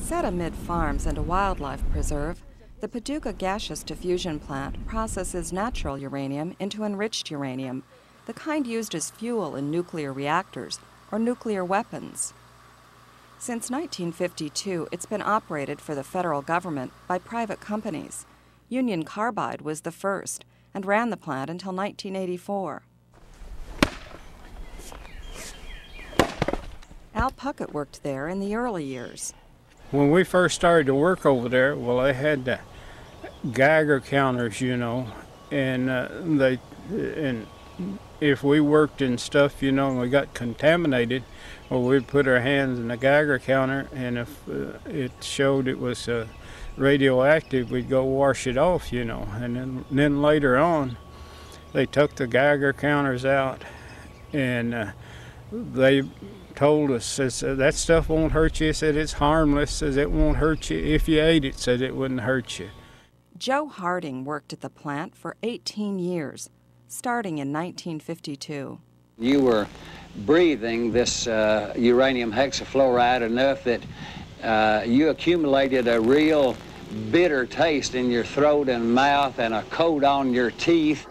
Set amid farms and a wildlife preserve, the Paducah gaseous diffusion plant processes natural uranium into enriched uranium, the kind used as fuel in nuclear reactors or nuclear weapons. Since 1952, it's been operated for the federal government by private companies. Union Carbide was the first and ran the plant until 1984. Al Puckett worked there in the early years. When we first started to work over there, well, they had the Geiger counters, you know, and if we worked in stuff, you know, and we got contaminated, well, we'd put our hands in the Geiger counter, and if it showed it was radioactive, we'd go wash it off, you know. And then later on, they took the Geiger counters out, and they told us, says, that stuff won't hurt you. Said it's harmless. Says it won't hurt you if you ate it. Said it wouldn't hurt you. Joe Harding worked at the plant for 18 years, starting in 1952. You were breathing this uranium hexafluoride enough that you accumulated a real bitter taste in your throat and mouth and a coat on your teeth.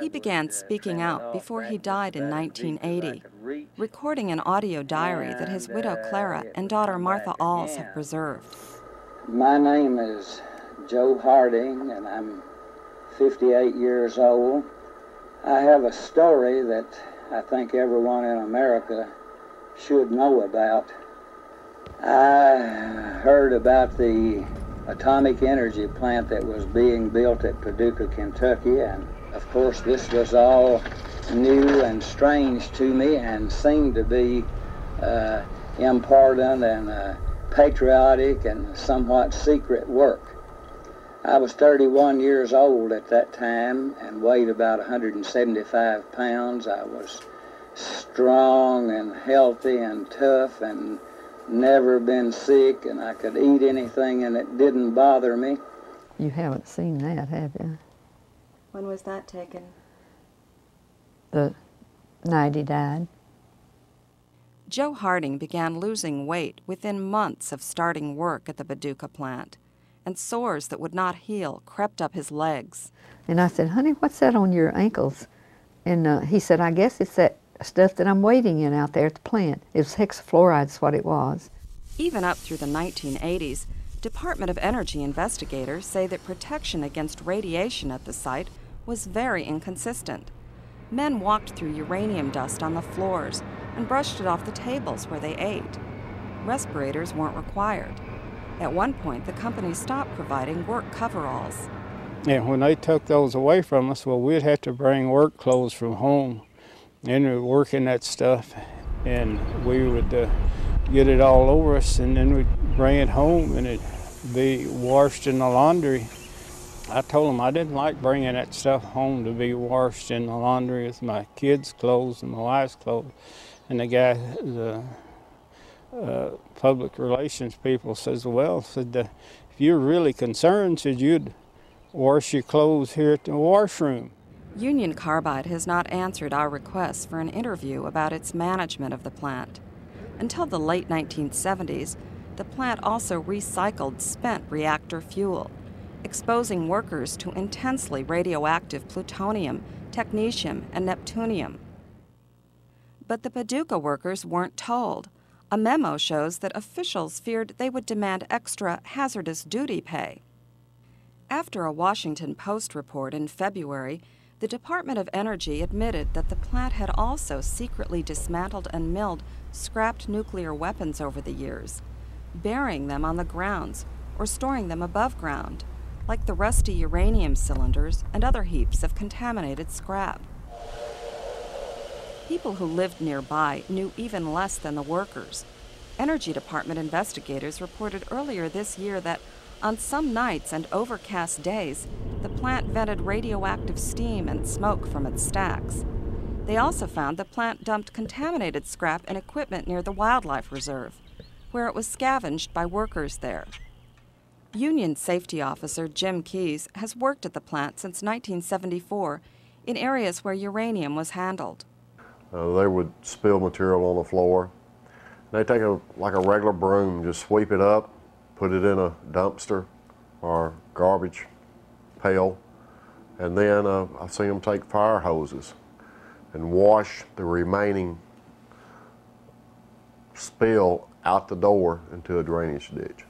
He began speaking out before he died in 1980, recording an audio diary that his widow Clara and daughter Martha Alls have preserved. My name is Joe Harding, and I'm 58 years old. I have a story that I think everyone in America should know about. I heard about the atomic energy plant that was being built at Paducah, Kentucky, and of course this was all new and strange to me and seemed to be important and patriotic and somewhat secret work. I was 31 years old at that time and weighed about 175 pounds. I was strong and healthy and tough and never been sick, and I could eat anything and it didn't bother me. You haven't seen that, have you? When was that taken? The night he died. Joe Harding began losing weight within months of starting work at the Paducah plant, and sores that would not heal crept up his legs. And I said, honey, what's that on your ankles? And he said, I guess it's that stuff that I'm waiting in out there at the plant. It was hexafluoride is what it was. Even up through the 1980s, Department of Energy investigators say that protection against radiation at the site was very inconsistent. Men walked through uranium dust on the floors and brushed it off the tables where they ate. Respirators weren't required. At one point, the company stopped providing work coveralls. And when they took those away from us, well, we'd have to bring work clothes from home. And we'd work in that stuff, and we would get it all over us, and then we'd bring it home, and it'd be washed in the laundry. I told them I didn't like bringing that stuff home to be washed in the laundry with my kids' clothes and my wife's clothes. And the guy, the public relations people says, well, said, if you're really concerned, said you'd wash your clothes here at the washroom. Union Carbide has not answered our requests for an interview about its management of the plant. Until the late 1970s, the plant also recycled spent reactor fuel, exposing workers to intensely radioactive plutonium, technetium, and neptunium. But the Paducah workers weren't told. A memo shows that officials feared they would demand extra hazardous duty pay. After a Washington Post report in February, the Department of Energy admitted that the plant had also secretly dismantled and milled scrapped nuclear weapons over the years, burying them on the grounds or storing them above ground, like the rusty uranium cylinders and other heaps of contaminated scrap. People who lived nearby knew even less than the workers. Energy Department investigators reported earlier this year that on some nights and overcast days, the plant vented radioactive steam and smoke from its stacks. They also found the plant dumped contaminated scrap and equipment near the wildlife reserve, where it was scavenged by workers there. Union Safety Officer Jim Keyes has worked at the plant since 1974 in areas where uranium was handled. They would spill material on the floor. They take like a regular broom, just sweep it up, put it in a dumpster or garbage pail, and then I see them take fire hoses and wash the remaining spill out the door into a drainage ditch.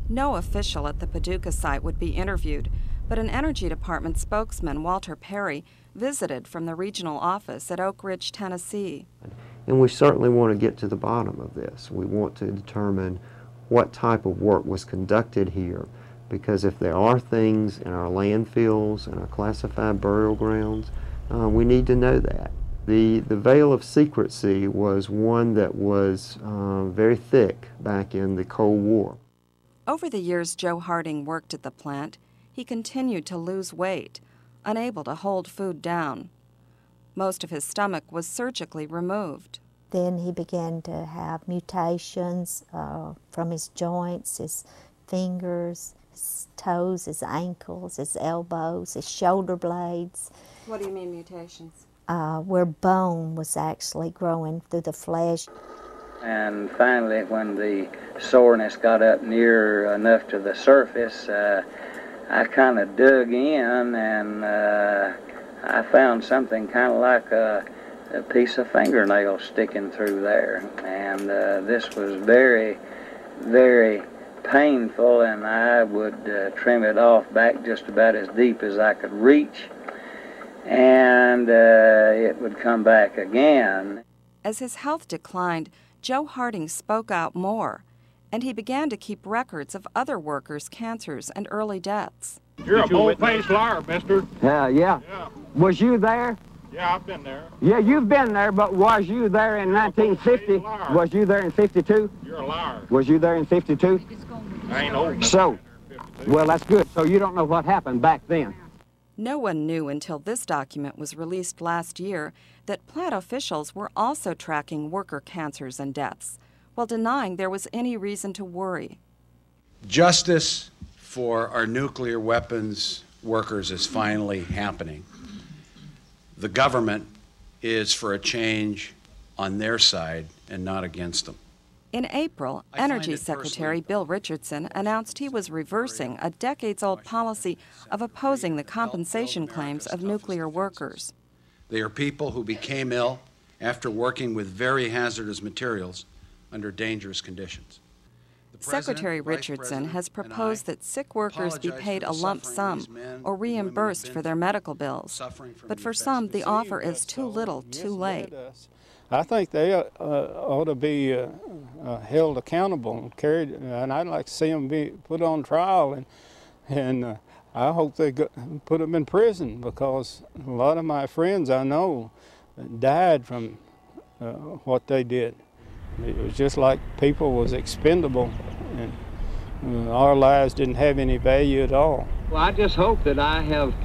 No official at the Paducah site would be interviewed, but an Energy Department spokesman, Walter Perry, visited from the regional office at Oak Ridge, Tennessee. And we certainly want to get to the bottom of this. We want to determine what type of work was conducted here, because if there are things in our landfills and our classified burial grounds, we need to know that. The veil of secrecy was one that was very thick back in the Cold War. Over the years Joe Harding worked at the plant, he continued to lose weight, unable to hold food down. Most of his stomach was surgically removed. Then he began to have mutations from his joints, his fingers, his toes, his ankles, his elbows, his shoulder blades. What do you mean mutations? Where bone was actually growing through the flesh. And finally, when the soreness got up near enough to the surface, I kind of dug in, and I found something kind of like a piece of fingernail sticking through there. And this was very, very painful, and I would trim it off back just about as deep as I could reach, and it would come back again. As his health declined, Joe Harding spoke out more, and he began to keep records of other workers' cancers and early deaths. You're a bold-faced liar, mister. Yeah. Was you there? Yeah, I've been there. Yeah, you've been there, but was you there in 1950? Was you there in 52? You're a liar. Was you there in 52? I ain't old enough. So, well, that's good. So you don't know what happened back then. No one knew until this document was released last year that plant officials were also tracking worker cancers and deaths, while denying there was any reason to worry. Justice for our nuclear weapons workers is finally happening. The government is for a change on their side and not against them. In April, Energy Secretary Bill Richardson announced he was reversing a decades-old policy of opposing the compensation claims of nuclear workers. They are people who became ill after working with very hazardous materials under dangerous conditions. Secretary Richardson has proposed that sick workers be paid a lump sum or reimbursed for their medical bills. But for some, the offer is too little, too late. I think they ought to be held accountable and carried, and I'd like to see them be put on trial, and I hope they put them in prison, because a lot of my friends I know died from what they did. It was just like people was expendable, and our lives didn't have any value at all. Well, I just hope that I have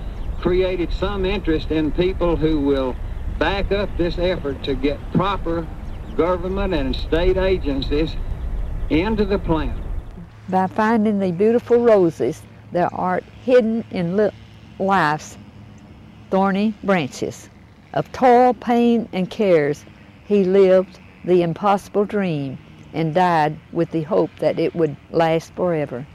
created some interest in people who will back up this effort to get proper government and state agencies into the plant. By finding the beautiful roses that are hidden in life's thorny branches. Of toil, pain, and cares, he lived the impossible dream and died with the hope that it would last forever.